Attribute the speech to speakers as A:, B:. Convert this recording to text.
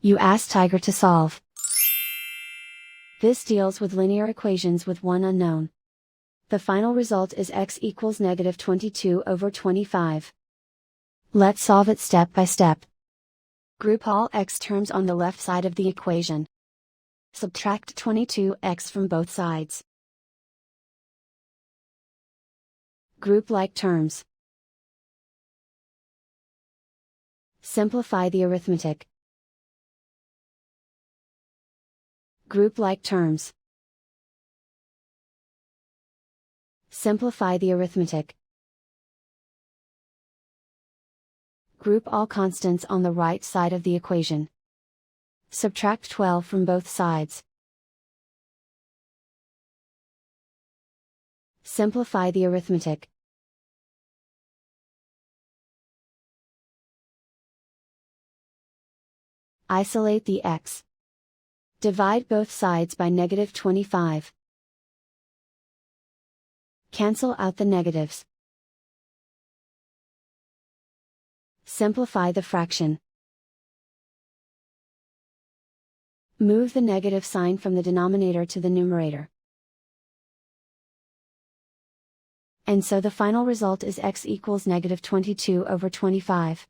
A: You ask Tiger to solve. This deals with linear equations with one unknown. The final result is x equals -22/25. Let's solve it step by step. Group all x terms on the left side of the equation. Subtract 22x from both sides. Group like terms. Simplify the arithmetic. Group like terms. Simplify the arithmetic. Group all constants on the right side of the equation. Subtract 12 from both sides. Simplify the arithmetic. Isolate the x. Divide both sides by -25. Cancel out the negatives. Simplify the fraction. Move the negative sign from the denominator to the numerator. And so the final result is x equals -22/25.